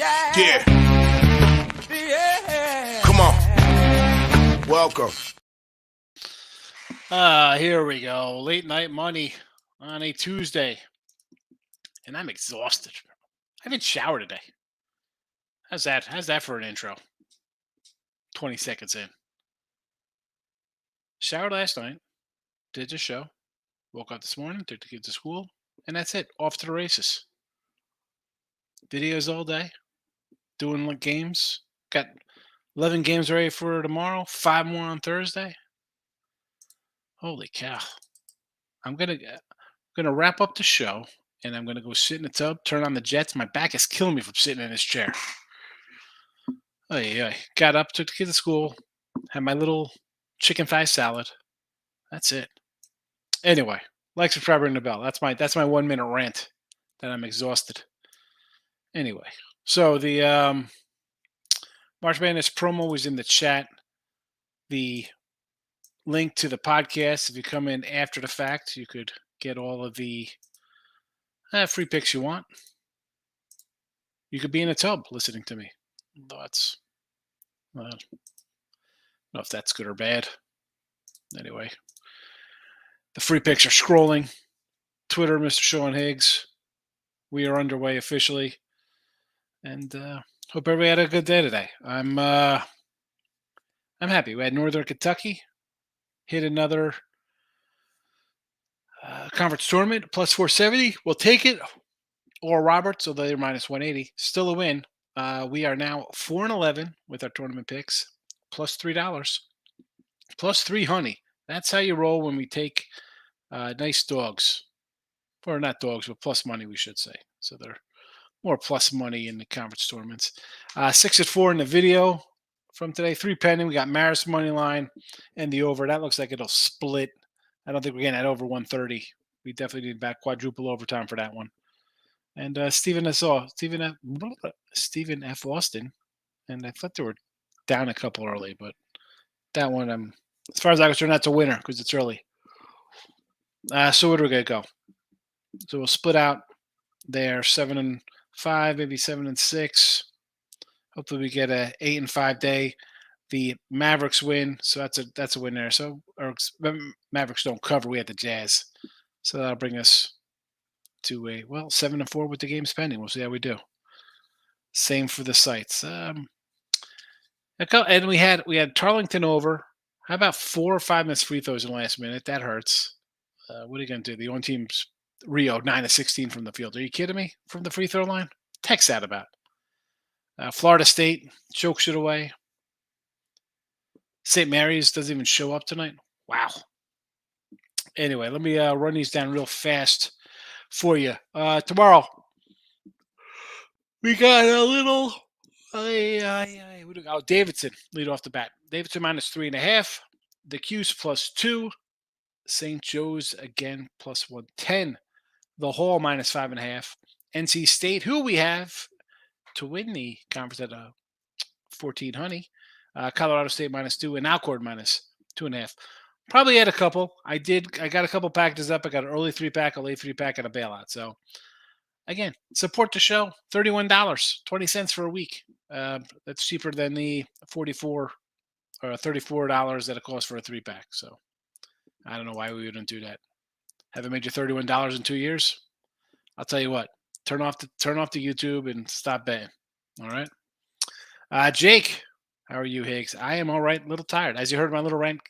Yeah. Come on. Welcome. Here we go. Late night money on a Tuesday. And I'm exhausted. I haven't showered today. How's that? How's that for an intro? 20 seconds in. Showered last night. Did the show. Woke up this morning. Took the kids to school. And that's it. Off to the races. Videos all day. Doing games. Got 11 games ready for tomorrow. 5 more on Thursday. Holy cow. I'm gonna wrap up the show, and I'm gonna go sit in the tub, turn on the Jets. My back is killing me from sitting in this chair. Got up, took the kids to school, had my little chicken thigh salad. That's it. Anyway, like, subscribe, ring the bell. That's my 1 minute rant. That I'm exhausted. Anyway, so the March Madness promo was in the chat. The link to the podcast, if you come in after the fact, you could get all of the free picks you want. You could be in a tub listening to me. Thoughts? I don't know if that's good or bad. Anyway, the free picks are scrolling. Twitter, Mr. Sean Higgs. We are underway officially, and hope everybody had a good day today. I'm happy. We had Northern Kentucky hit another conference tournament plus 470. We'll take it. Or Roberts, although they're minus 180, still a win. We are now 4-11 with our tournament picks, plus $3, plus 3 honey. That's how you roll when we take nice dogs, or not dogs, but plus money, we should say. So they're more plus money in the conference tournaments. 6-4 in the video from today. 3 pending. We got Maris money line and the over. That looks like it'll split. I don't think we're getting that over 130. We definitely need back quadruple overtime for that one. And Stephen F. Austin, and I thought they were down a couple early, but that one, as far as I was concerned, that's a winner because it's early. So where do we gonna go? So we'll split out there, 7-5, maybe 7-6. Hopefully we get a 8-5 day. The Mavericks win, so that's a win there. So Mavericks don't cover. We had the Jazz, so that'll bring us to 7-4 with the games pending. We'll see how we do. Same for the sites. And we had Tarlington over. How about 4 or 5 minutes free throws in the last minute? That hurts. What are you going to do? The one team's Rio 9-16 from the field. Are you kidding me? From the free throw line? Text that about. Florida State chokes it away. St. Mary's doesn't even show up tonight. Wow. Anyway, let me run these down real fast for you. Tomorrow, we got a little Davidson lead off the bat. Davidson minus 3.5. The Q's plus 2. St. Joe's again plus 110. The Hall minus 5.5. NC State, who we have to win the conference at 14 honey. Colorado State minus 2 and Alcord minus 2.5. Probably had a couple. I got a couple packages up. I got an early 3-pack, a late 3-pack, and a bailout. So, again, support the show. $31, 20 cents for a week. That's cheaper than the $44 or $34 that it costs for a 3-pack. So, I don't know why we wouldn't do that. Haven't made you $31 in 2 years? I'll tell you what. Turn off the YouTube and stop betting. All right. Jake. How are you, Higgs? I am all right. A little tired. As you heard my little rant.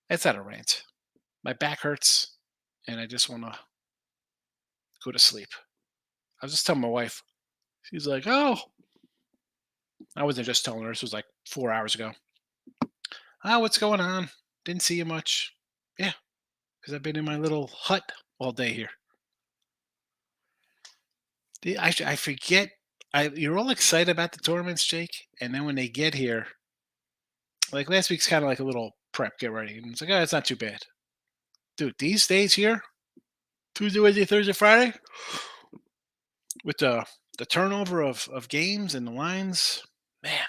It's not a rant. My back hurts, and I just want to go to sleep. I was just telling my wife. She's like, oh. I wasn't just telling her. This was like 4 hours ago. What's going on? Didn't see you much. Yeah, because I've been in my little hut all day here. I forget. You're all excited about the tournaments, Jake, and then when they get here, like last week's kind of like a little prep, get ready, and it's like, it's not too bad, dude. These days here, Tuesday, Wednesday, Thursday, Friday, with the turnover of games and the lines, man,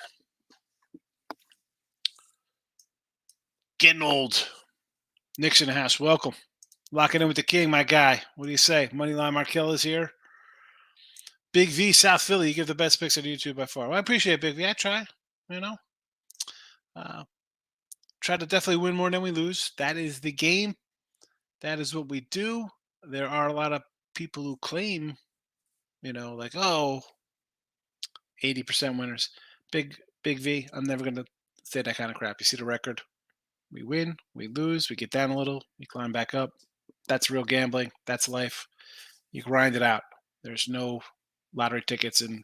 getting old. Nick's in the house. Welcome, locking in with the king, my guy. What do you say? Moneyline Markel is here. Big V, South Philly. You give the best picks on YouTube by far. Well, I appreciate it, Big V. I try. You know, uh, try to definitely win more than we lose. That is the game. That is what we do. There are a lot of people who claim, like, oh, 80% winners. Big V. I'm never gonna say that kind of crap. You see the record. We win, we lose, we get down a little, we climb back up. That's real gambling. That's life. You grind it out. There's no lottery tickets in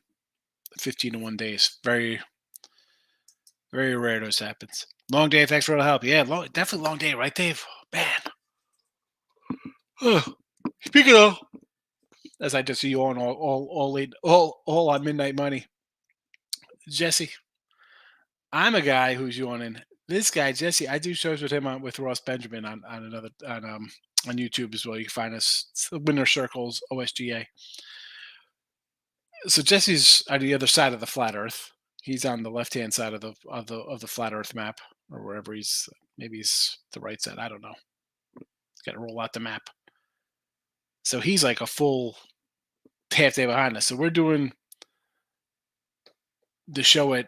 15 to 1 days. Very, very rare this happens. Long day. Thanks for all the help. Yeah, definitely long day, right, Dave? Man. Speaking of, as I just see you on all late, all on midnight money, Jesse. I'm a guy who's yawning. This guy Jesse, I do shows with him with Ross Benjamin on YouTube as well. You can find us Winner Circles OSGA. So Jesse's on the other side of the flat Earth. He's on the left hand side of the flat Earth map, or wherever he's. Maybe he's the right side. I don't know. Got to roll out the map. So he's like a full half day behind us. So we're doing the show at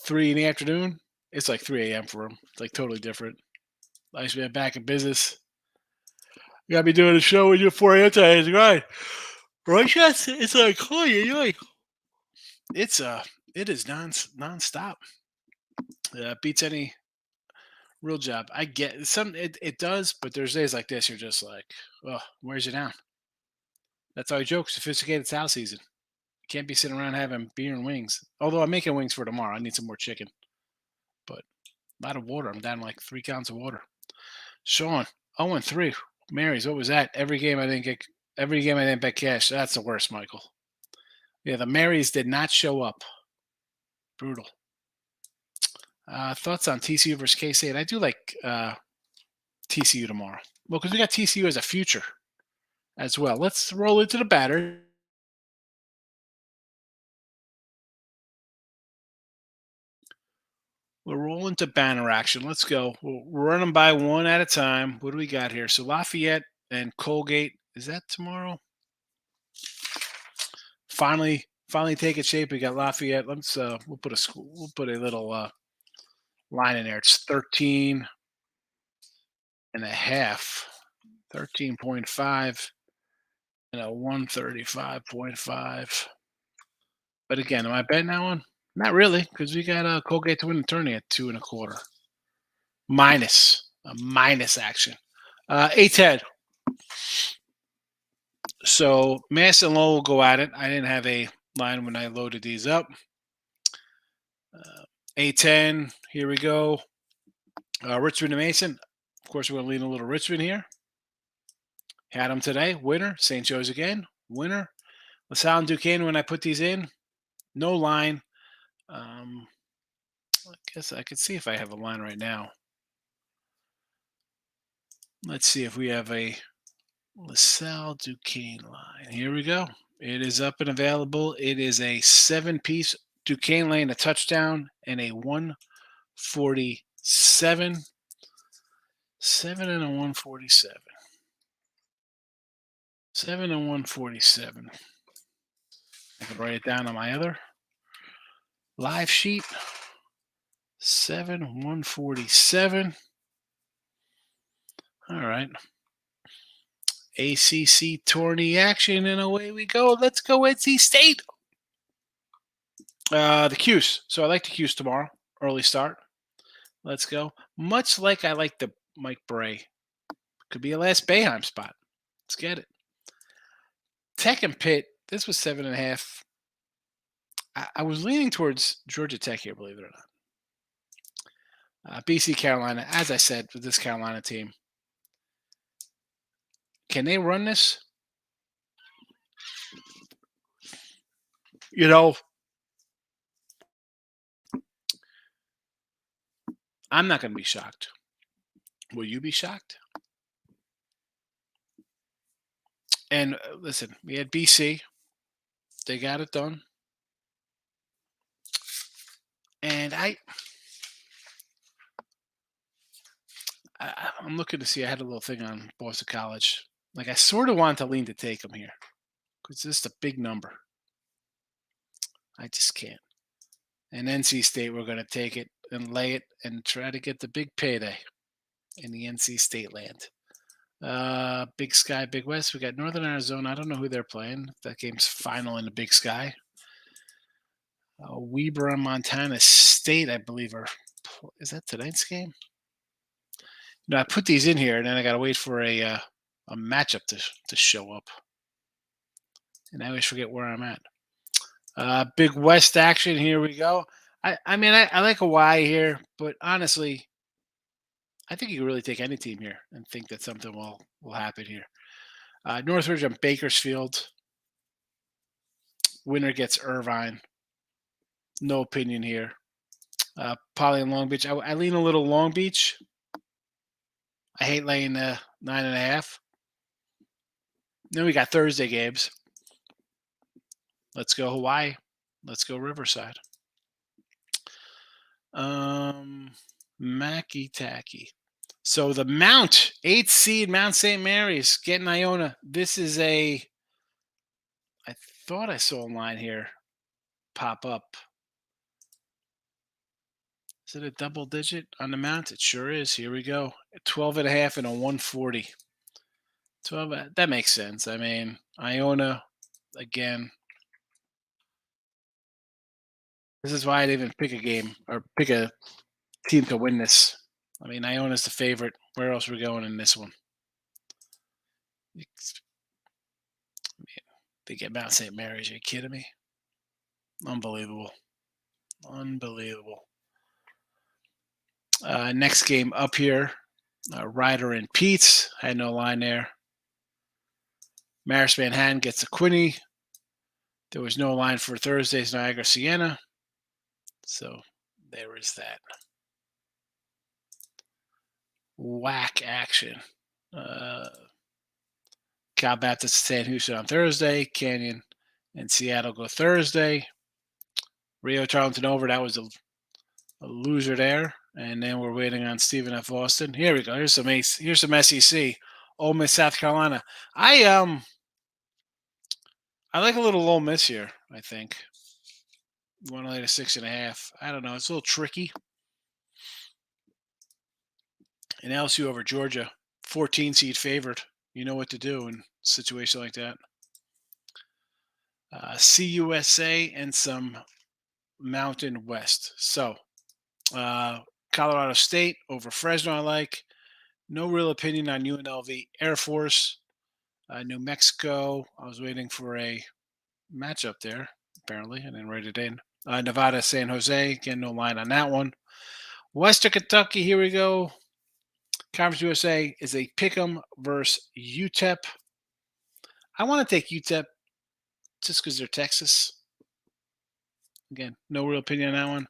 3 in the afternoon. It's like 3 a.m. for him. It's like totally different. I used to be back in business. You gotta be doing a show when you're 4 a.m. today, right? Right, Jess? It's like, oh, yeah. It is non-stop. Beats any real job. I get some. It does, but there's days like this. You're just like, oh, where's it down? That's how I joke. Sophisticated South season. You can't be sitting around having beer and wings. Although I'm making wings for tomorrow. I need some more chicken. But a lot of water. I'm down like 3 gallons of water. Sean, 0-3. Marys, what was that? Every game I didn't bet cash. That's the worst, Michael. Yeah, the Marys did not show up. Brutal. Thoughts on TCU versus K-State? I do like TCU tomorrow. Well, because we got TCU as a future as well. Let's roll into the batter. We're rolling to banner action. Let's go. We'll run them by one at a time. What do we got here? So Lafayette and Colgate. Is that tomorrow? Finally taking shape. We got Lafayette. Let's we'll put a little line in there. It's 13 and a half. 13.5 and a 135.5. But again, am I betting that one? Not really, because we got Colgate to win the tourney at 2.25. Minus action. A10. So Mass and Lowell will go at it. I didn't have a line when I loaded these up. A10, here we go. Richmond and Mason. Of course, we're going to lean a little Richmond here. Had them today. Winner. St. Joe's again. Winner. LaSalle and Duquesne, when I put these in, no line. I guess I could see if I have a line right now. Let's see if we have a LaSalle Duquesne line. Here we go. It is up and available. It is a 7-piece Duquesne lane, a touchdown, and a 147. 7 and a 147. 7 and 147. I can write it down on my other live sheet. 7 147. All right. ACC tourney action, and away we go. Let's go NC State. The Q's. So I like the Q's tomorrow. Early start. Let's go. Much like I like the Mike Bray. Could be a last Boeheim spot. Let's get it. Tech and Pitt. This was 7.5. I was leaning towards Georgia Tech here, believe it or not. BC Carolina, as I said, with this Carolina team. Can they run this? I'm not going to be shocked. Will you be shocked? And listen, we had BC. They got it done. And I'm looking to see. I had a little thing on Boston College. Like I sort of want to lean to take them here because this is a big number. I just can't. And NC State, we're going to take it and lay it and try to get the big payday in the NC State land. Big Sky, Big West. We got Northern Arizona. I don't know who they're playing. That game's final in the Big Sky. Weber and Montana State, I believe, is that tonight's game? No, I put these in here, and then I got to wait for a matchup to show up. And I always forget where I'm at. Big West action. Here we go. I mean, I like Hawaii here, but honestly, I think you can really take any team here and think that something will happen here. Northridge and Bakersfield. Winner gets Irvine. No opinion here. Poly and Long Beach. I lean a little Long Beach. I hate laying 9.5. Then we got Thursday games. Let's go Hawaii. Let's go Riverside. Mackie Tacky. So the Mount, 8th seed Mount St. Mary's getting Iona. This is I thought I saw a line here pop up. Is it a double digit on the Mount? It sure is. Here we go. 12.5 and a 140. 12. That makes sense. I mean, Iona, again. This is why I didn't even pick a game or pick a team to win this. I mean, Iona's the favorite. Where else are we going in this one? They get Mount St. Mary's. Are you kidding me? Unbelievable. Unbelievable. Next game up here, Ryder and Pete's. Had no line there. Marist Manhattan gets a Quinney. There was no line for Thursday's Niagara Siena. So there is that. Whack action. Cal Baptist San Houston on Thursday. Canyon and Seattle go Thursday. Rio Tarleton over. That was a loser there. And then we're waiting on Stephen F. Austin. Here we go. Here's some SEC. Ole Miss, South Carolina. I like a little Ole Miss here, I think. You want to lay to 6.5. I don't know. It's a little tricky. And LSU over Georgia. 14 seed favored. You know what to do in a situation like that. CUSA and some Mountain West. So, Colorado State over Fresno, I like. No real opinion on UNLV. Air Force, New Mexico. I was waiting for a matchup there, apparently. I didn't write it in. Nevada, San Jose. Again, no line on that one. Western Kentucky, here we go. Conference USA is a pick'em versus UTEP. I want to take UTEP just because they're Texas. Again, no real opinion on that one.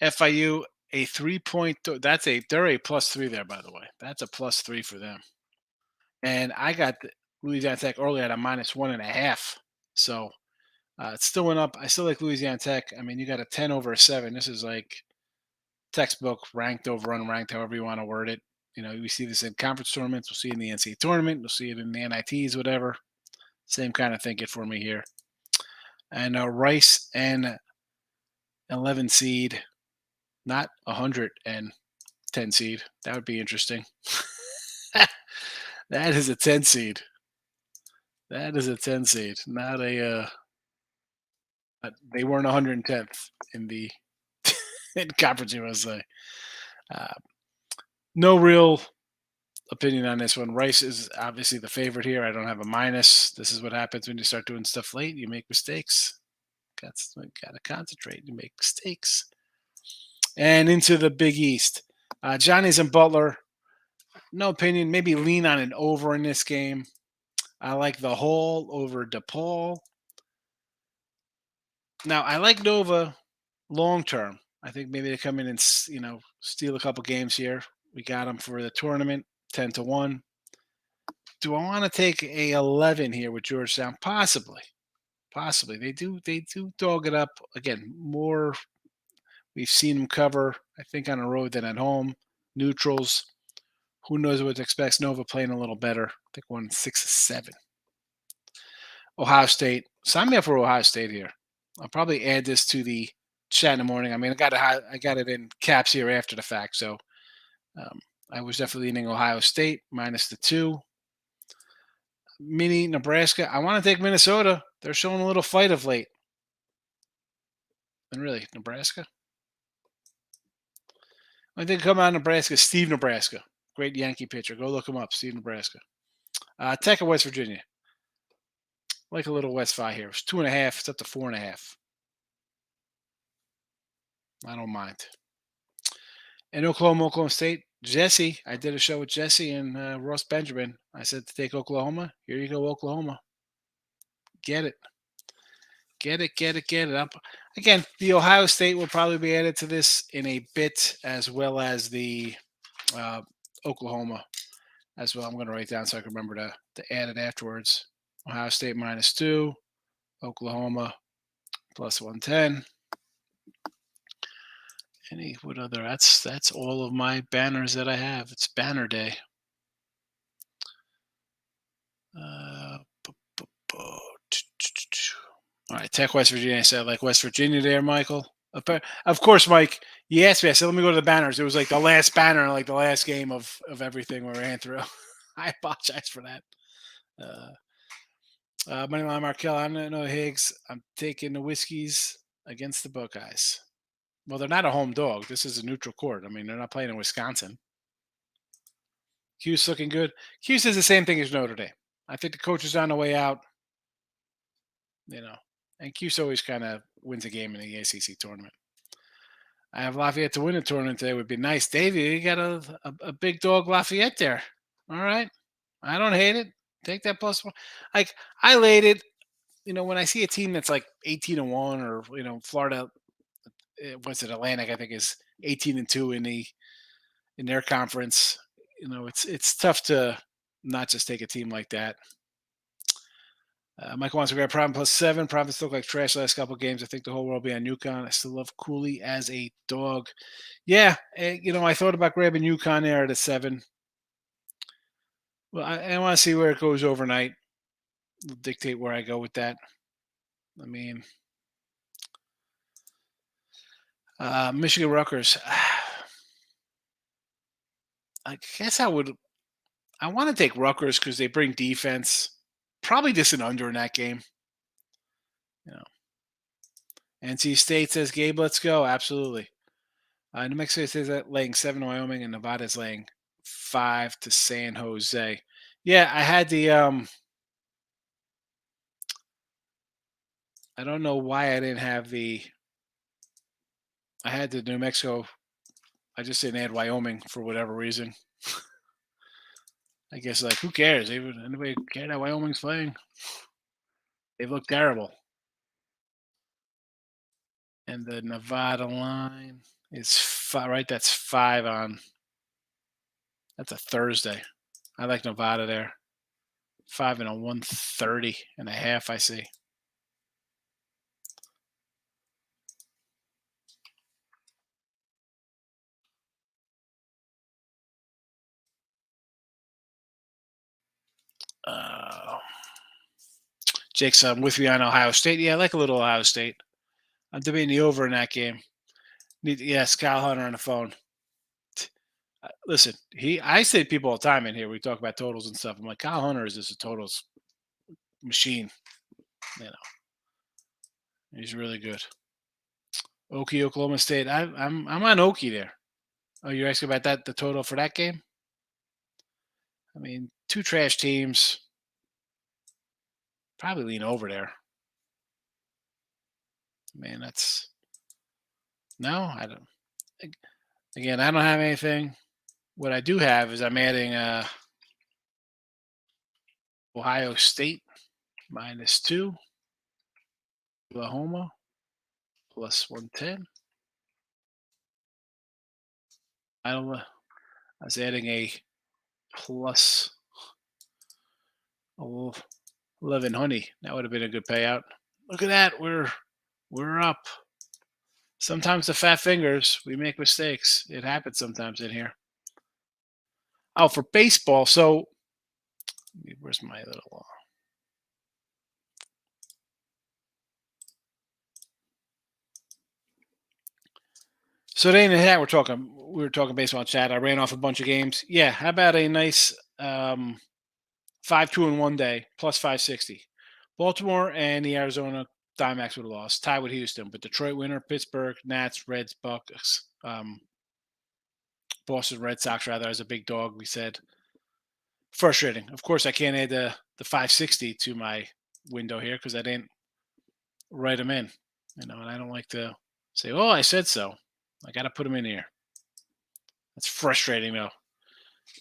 FIU, a 3-point. They're a +3 there, by the way. That's a +3 for them. And I got Louisiana Tech early at a -1.5. So it still went up. I still like Louisiana Tech. I mean, you got a 10 over a 7. This is like textbook ranked over unranked, however you want to word it. You know, we see this in conference tournaments. We'll see it in the NCAA tournament. We'll see it in the NITs, whatever. Same kind of thinking for me here. And Rice and 11 seed, not 110 seed. That would be interesting. That is a 10 seed. That is a 10 seed, not a. They weren't 110th in the in Conference USA. No real opinion on this one. Rice is obviously the favorite here. I don't have a minus. This is what happens when you start doing stuff late. You make mistakes. Got to concentrate. You make mistakes. And into the Big East. Johnny's and Butler. No opinion. Maybe lean on an over in this game. I like the whole over DePaul. Now, I like Nova long term. I think maybe they come in and, steal a couple games here. We got them for the tournament, 10-1. Do I want to take a 11 here with Georgetown? Possibly. They do dog it up. Again, more we've seen them cover, I think, on the road than at home. Neutrals. Who knows what to expect? Nova playing a little better. I think won 6-7. Ohio State. Sign me up for Ohio State here. I'll probably add this to the chat in the morning. I mean, I got it in caps here after the fact. So um, I was definitely leaning Ohio State minus the 2. Mini Nebraska. I want to take Minnesota. They're showing a little fight of late. And really, Nebraska. I think come out of Nebraska, Steve Nebraska. Great Yankee pitcher. Go look him up, Steve Nebraska. Tech of West Virginia. Like a little West 5 here. It's 2.5. It's up to 4.5. I don't mind. And Oklahoma State. Jesse. I did a show with Jesse and Ross Benjamin. I said to take Oklahoma. Here you go, Oklahoma. Get it. Get it. Again, the Ohio State will probably be added to this in a bit, as well as the Oklahoma as well. I'm going to write down so I can remember to add it afterwards. Ohio State minus 2, Oklahoma plus 110. What other? That's all of my banners that I have. It's banner day. All right, Tech West Virginia. I said like West Virginia there, Michael. Of course, Mike. You asked me. I said, let me go to the banners. It was like the last banner, like the last game of everything we ran through. I apologize for that. Moneyline Markel. I don't know Higgs. I'm taking the Whiskies against the Buckeyes. Well, they're not a home dog. This is a neutral court. I mean, they're not playing in Wisconsin. Cuse looking good. Cuse is the same thing as Notre Dame. I think the coach is on the way out. And Cuse always kind of wins a game in the ACC tournament. I have Lafayette to win the tournament today. Would be nice. Davey, you got a big dog Lafayette there. All right. I don't hate it. Take that plus 1. Like, I laid it. When I see a team that's like 18-1 or, Florida, what's it, Atlantic, I think is 18-2 in their conference. It's tough to not just take a team like that. Michael wants to grab Providence plus 7. Providence look like trash last couple of games. I think the whole world will be on UConn. I still love Cooley as a dog. Yeah, I thought about grabbing UConn there at a 7. Well, I want to see where it goes overnight. It'll dictate where I go with that. I mean, Michigan Rutgers. I guess I want to take Rutgers because they bring defense. Probably just an under in that game. NC State says, Gabe, let's go. Absolutely. New Mexico says that laying 7 to Wyoming, and Nevada's laying 5 to San Jose. Yeah, I had the I don't know why I didn't have I had the New Mexico. I just didn't add Wyoming for whatever reason. I guess, like, who cares? Anybody care that Wyoming's playing? They look terrible. And the Nevada line is 5, right? That's 5 on. That's a Thursday. I like Nevada there. 5 and a 130.5, I see. Jake's with me on Ohio State. Yeah, I like a little Ohio State. I'm debating the over in that game. Yes, Kyle Hunter on the phone. Listen, I say to people all the time in here, we talk about totals and stuff. I'm like, Kyle Hunter is just a totals machine. He's really good. Okie, Oklahoma State. I'm on Okie there. Oh, you're asking about the total for that game? I mean, 2 trash teams. Probably lean over there. Man, I don't. Again, I don't have anything. What I do have is I'm adding Ohio State minus 2, Oklahoma plus 110. I was adding a plus 11 honey. That would have been a good payout. Look at that. We're up. Sometimes the fat fingers, we make mistakes. It happens sometimes in here. Oh, for baseball. So where's my little So today in the hat, we were talking baseball chat. I ran off a bunch of games. Yeah, how about a nice 5-2 in one day plus 560? Baltimore and the Arizona Diamondbacks would have lost, tied with Houston, but Detroit winner, Pittsburgh, Nats, Reds, Bucks, Boston Red Sox rather as a big dog. We said frustrating. Of course, I can't add the 560 to my window here because I didn't write them in, and I don't like to say, "Oh, I said so." I got to put them in here. That's frustrating, though. At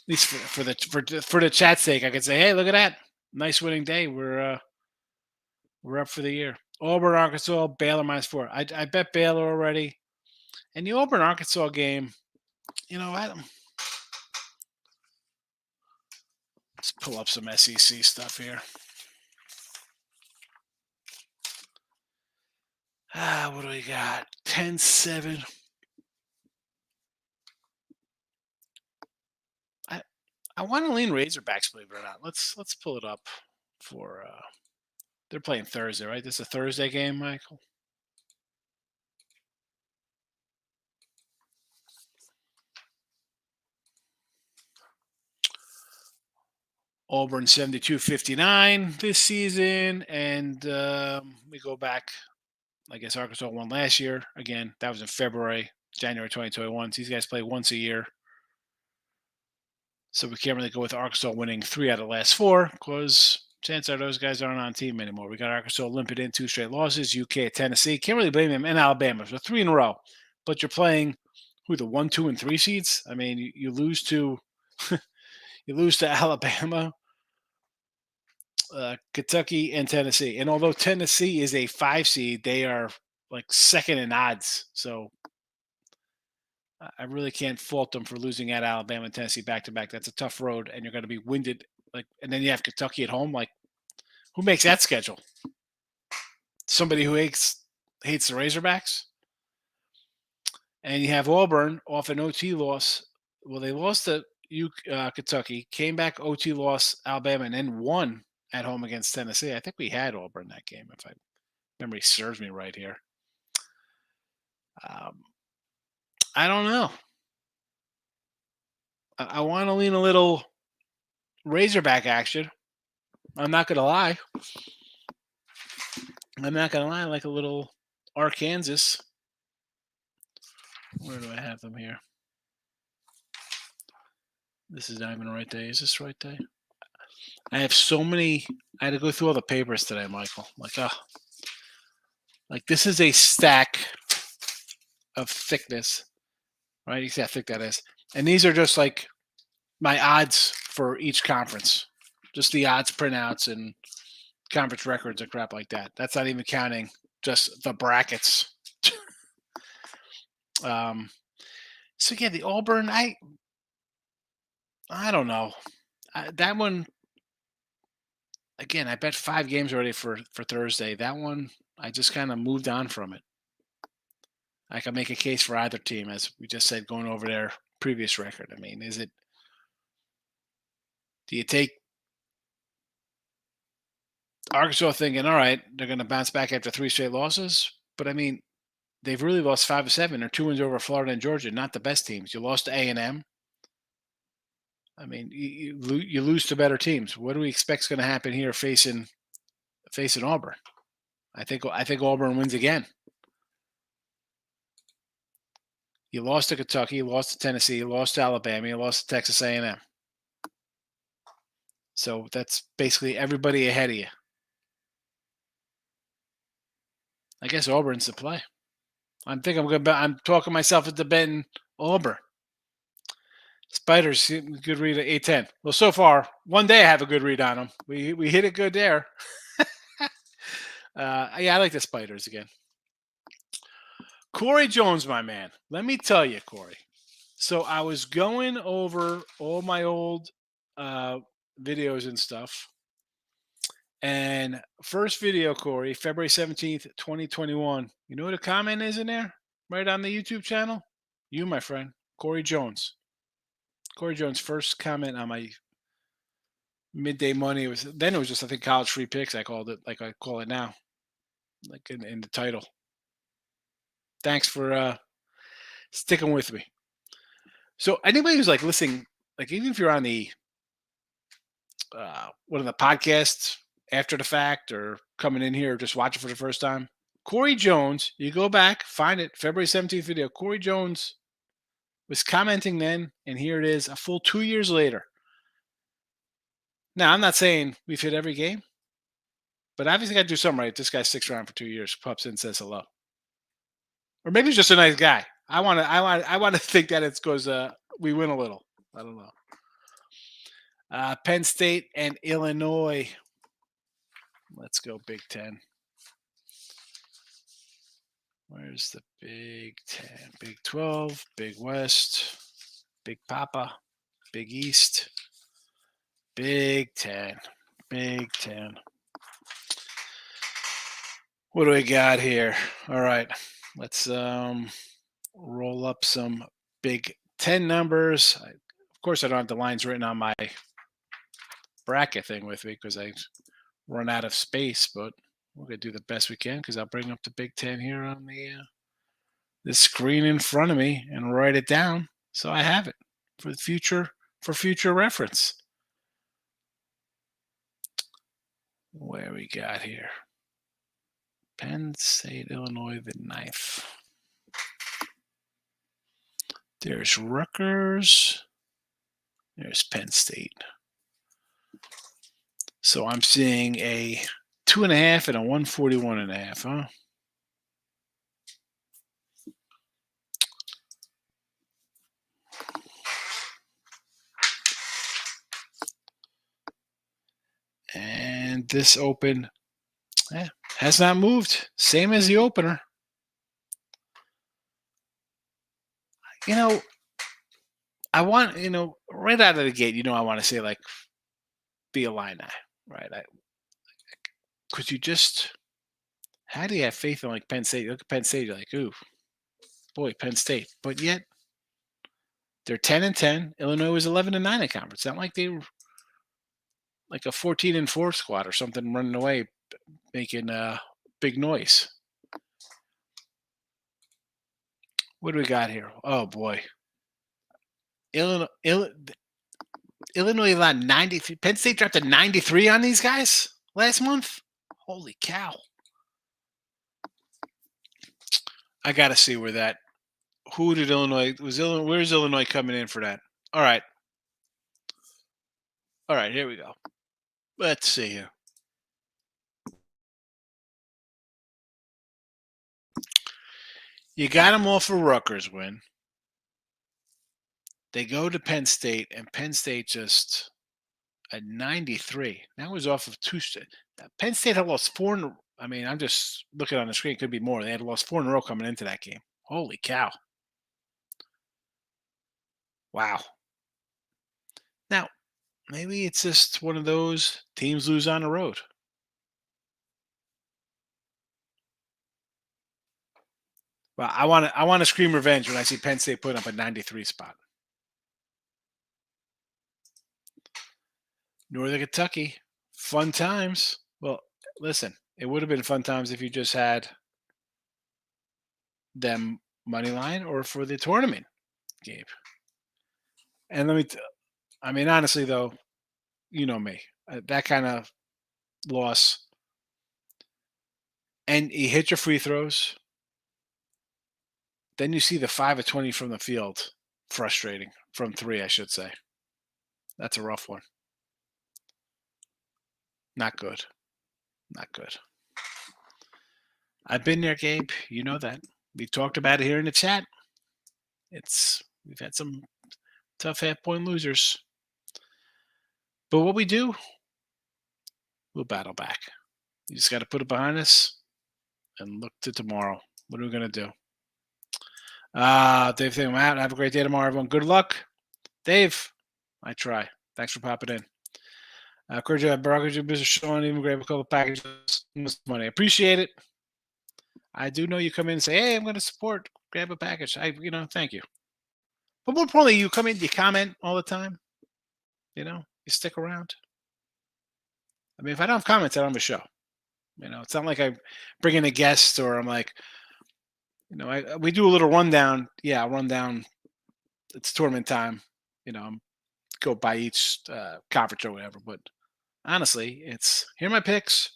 least for the chat's sake, I could say, "Hey, look at that, nice winning day. We're up for the year." Auburn, Arkansas, Baylor -4. I bet Baylor already, and the Auburn Arkansas game. Let's pull up some SEC stuff here. What do we got? 10-7. I want to lean Razorbacks, believe it or not. Let's pull it up for. They're playing Thursday, right? This is a Thursday game, Michael. Auburn 72-59 this season, and we go back. I guess Arkansas won last year. Again, that was in February, January 2021. So these guys play once a year. So we can't really go with Arkansas winning 3 out of the last 4 because chances are those guys aren't on team anymore. We got Arkansas limping in 2 straight losses, UK at Tennessee. Can't really blame them, and Alabama. So 3 in a row. But you're playing the 1, 2, and 3 seeds. I mean, you lose to you lose to Alabama, Kentucky, and Tennessee. And although Tennessee is a 5 seed, they are like second in odds. So I really can't fault them for losing at Alabama and Tennessee back to back. That's a tough road, and you're going to be winded. And then you have Kentucky at home. Like, who makes that schedule? Somebody who hates the Razorbacks. And you have Auburn off an OT loss. Well, they lost to Kentucky, came back OT loss Alabama, and then won at home against Tennessee. I think we had Auburn that game, if memory serves me right here. I don't know. I want to lean a little Razorback action. I'm not going to lie. I like a little Arkansas. Where do I have them here? This is not even the right day. Is this the right day? I have so many. I had to go through all the papers today, Michael. Like this is a stack of thickness, right? You see how thick that is. And these are just like my odds for each conference. Just the odds printouts and conference records and crap like that. That's not even counting just the brackets. So yeah, the Auburn, I don't know. That one, again, I bet 5 games already for Thursday. That one, I just kind of moved on from it. I can make a case for either team, as we just said, going over their previous record. I mean, do you take Arkansas thinking, all right, they're going to bounce back after 3 straight loses? But I mean, they've really lost 5 of 7. They're 2 wins over Florida and Georgia, not the best teams. You lost to A&M. I mean, you lose to better teams. What do we expect is going to happen here facing Auburn? I think Auburn wins again. You lost to Kentucky, you lost to Tennessee, you lost to Alabama, you lost to Texas A&M. So that's basically everybody ahead of you. I guess Auburn's the play. I'm talking myself into betting Auburn. Spiders, good read at 8-10. Well, so far, one day I have a good read on them. We hit it good there. Yeah, I like the Spiders again. Corey Jones, my man. Let me tell you, Corey. So I was going over all my old videos and stuff. And first video, Corey, February 17th, 2021. You know what the comment is in there? Right on the YouTube channel? You, my friend, Corey Jones. Corey Jones' first comment on my midday money it was just, I think, college free picks. I called it like I call it now, like in the title. Thanks for sticking with me. So anybody who's like listening, like even if you're on the one of the podcasts after the fact or coming in here or just watching for the first time, Corey Jones, you go back, find it, February 17th video. Corey Jones was commenting then, and here it is, a full 2 years later. Now, I'm not saying we've hit every game, but obviously got to do something right. This guy sticks around for 2 years, pops in, says hello, or maybe he's just a nice guy. I want to think that it's because we win a little. I don't know. Penn State and Illinois. Let's go Big Ten. Where's the Big Ten? Big 12, Big West, Big Papa, Big East, Big Ten, Big Ten. What do we got here? All right, let's roll up some Big Ten numbers. Of course, I don't have the lines written on my bracket thing with me because I run out of space, but we're going to do the best we can because I'll bring up the Big Ten here on the screen in front of me and write it down so I have it for the future reference. Where we got here? Penn State, Illinois, the 9th. There's Rutgers. There's Penn State. So I'm seeing a 2.5 and a 141.5, huh? And this open has not moved. Same as the opener. I want, right out of the gate, I want to say, like, be a Illini, right? Because how do you have faith in, like, Penn State? You look at Penn State, you're like, ooh, boy, Penn State. But yet, they're 10-10. Illinois was 11-9 in conference. It's not like they were like a 14-4 squad or something running away, making big noise. What do we got here? Oh, boy. Illinois allowed 93. Penn State dropped a 93 on these guys last month. Holy cow. I got to see where that. Who did Illinois? Where's Illinois coming in for that? All right. Here we go. Let's see here. You got them all for Rutgers win. They go to Penn State, and Penn State just a 93. That was off of two. Penn State had lost four. I'm just looking on the screen. It could be more. They had lost 4 in a row coming into that game. Holy cow. Wow. Now, maybe it's just one of those teams lose on the road. Well, I want to scream revenge when I see Penn State putting up a 93 spot. Northern Kentucky, fun times. Well, listen, it would have been fun times if you just had them money line or for the tournament game. And honestly, though, you know me, that kind of loss. And you hit your free throws. Then you see the 5 of 20 from the field. Frustrating. From 3, I should say. That's a rough one. Not good. Not good. I've been there, Gabe. You know that. We talked about it here in the chat. We've had some tough half-point losers. But what we do, we'll battle back. You just got to put it behind us and look to tomorrow. What are we going to do? Dave, I'm out. Have a great day tomorrow, everyone. Good luck. Dave, I try. Thanks for popping in. Encourage Barack business Sean, even grab a couple of packages. Money. I appreciate it. I do know you come in and say, hey, I'm going to support. Grab a package. Thank you. But more importantly, you come in, you comment all the time. You stick around. If I don't have comments, I don't have a show. It's not like I bring in a guest or I'm like, we do a little rundown. Yeah, rundown. It's tournament time. Go by each conference or whatever. But honestly, it's here are my picks.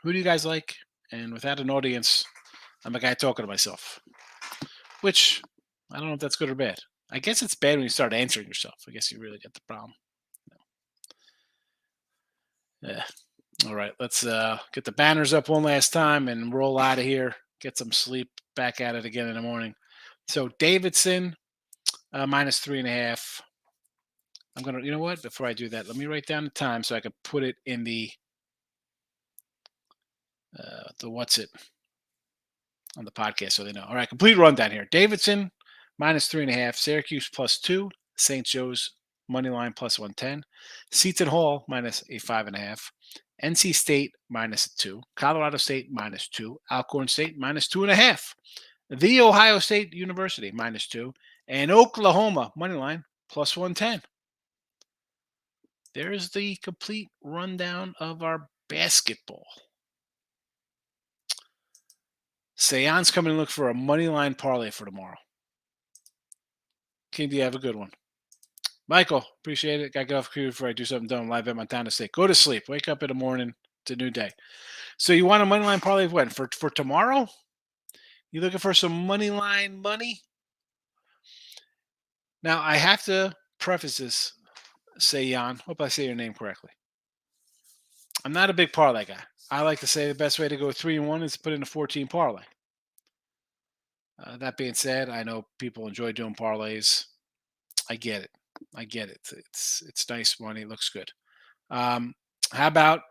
Who do you guys like? And without an audience, I'm a guy talking to myself, which I don't know if that's good or bad. I guess it's bad when you start answering yourself. I guess you really get the problem. Yeah. All right, let's get the banners up one last time and roll out of here. Get some sleep. Back at it again in the morning. So Davidson minus 3.5. I'm gonna. You know what? Before I do that, let me write down the time so I can put it in the what's it on the podcast so they know. All right, complete rundown here. Davidson minus 3.5. Syracuse +2. St. Joe's money line +110. Seton Hall minus a 5.5. NC State -2, Colorado State -2, Alcorn State -2.5, The Ohio State University -2, and Oklahoma money line +110. There's the complete rundown of our basketball. Sean's coming to look for a money line parlay for tomorrow. King, do you have a good one? Michael, appreciate it. Got to get off queue before I do something dumb live at Montana State. Go to sleep. Wake up in the morning. It's a new day. So you want a money line parlay when? For tomorrow? You looking for some money line money? Now, I have to preface this, Jan. Hope I say your name correctly. I'm not a big parlay guy. I like to say the best way to go 3-1 is to put in a 14 parlay. That being said, I know people enjoy doing parlays. I get it. It's nice money. It looks good. How about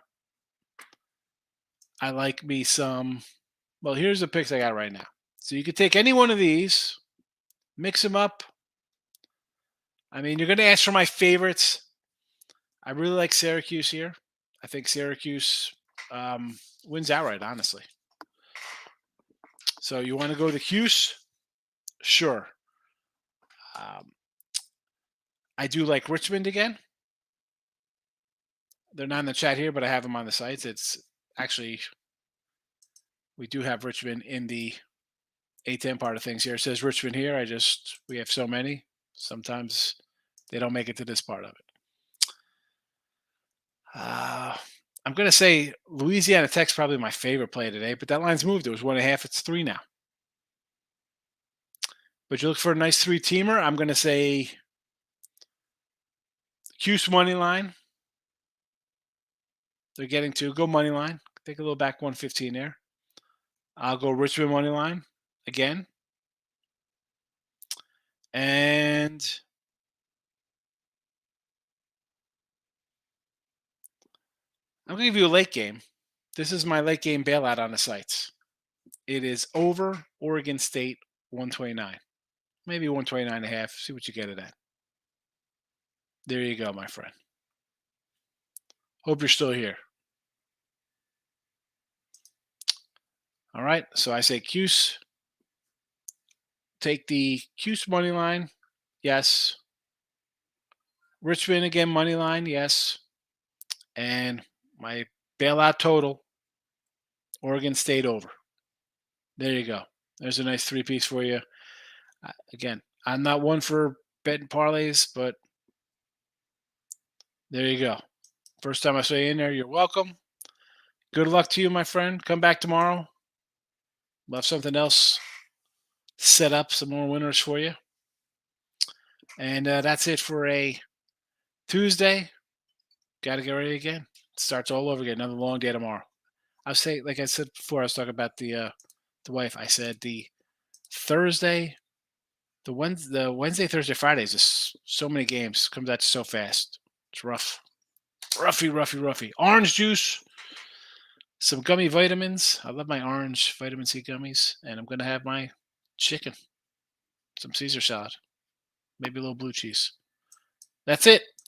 I like me some. Well, here's the picks I got right now. So you could take any one of these, mix them up. I mean, you're going to ask for my favorites. I really like Syracuse here. I think Syracuse wins outright, honestly. So you want to go the Cuse? Sure. I do like Richmond again. They're not in the chat here, but I have them on the sites. It's actually, we do have Richmond in the A10 part of things here. It says Richmond here. We have so many. Sometimes they don't make it to this part of it. I'm going to say Louisiana Tech's probably my favorite play today, but that line's moved. It was 1.5. It's 3 now. But you look for a nice 3-teamer. I'm going to say Cuse money line. They're getting to go money line. Take a little back 115 there. I'll go Richmond money line again. And I'm going to give you a late game. This is my late game bailout on the sites. It is over Oregon State 129. Maybe 129.5. See what you get it at. There you go, my friend. Hope you're still here. All right, so I say Cuse. Take the Cuse money line. Yes. Richmond again, money line. Yes. And my bailout total, Oregon State over. There you go. There's a nice 3-piece for you. Again, I'm not one for betting parlays, but there you go. First time I saw you in there, you're welcome. Good luck to you, my friend. Come back tomorrow. We'll have something else set up, some more winners for you. And that's it for a Tuesday. Got to get ready again. It starts all over again. Another long day tomorrow. I'll say, like I said before, I was talking about the wife. I said the Thursday, the Wednesday, Thursday, Fridays. Just so many games. Comes out so fast. It's rough. Roughy. Orange juice. Some gummy vitamins. I love my orange vitamin C gummies. And I'm going to have my chicken. Some Caesar salad. Maybe a little blue cheese. That's it.